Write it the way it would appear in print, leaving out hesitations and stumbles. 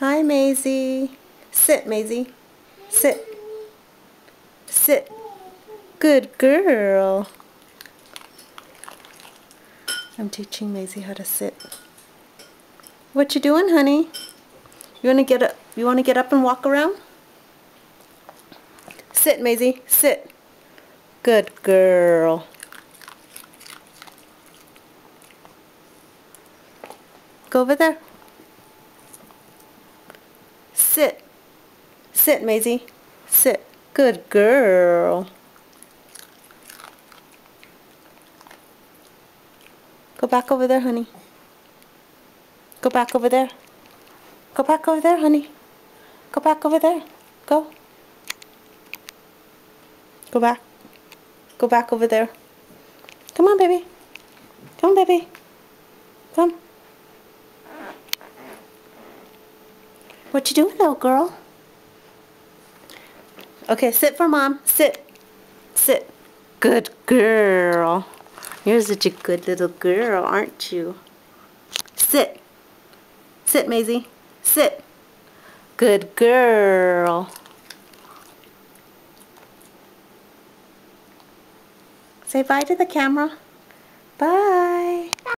Hi, Maisie. Sit, Maisie. Sit. Sit. Good girl. I'm teaching Maisie how to sit. What you doing, honey? You wanna get up? You wanna get up and walk around? Sit, Maisie. Sit. Good girl. Go over there. Sit. Sit, Maisie. Sit. Good girl. Go back over there, honey. Go back over there. Go back over there, honey. Go back over there. Go. Go back. Go back over there. Come on, baby. Come, baby. Come. What you doing, little girl? Okay, sit for Mom. Sit. Sit. Good girl. You're such a good little girl, aren't you? Sit. Sit, Maisie. Sit. Good girl. Say bye to the camera.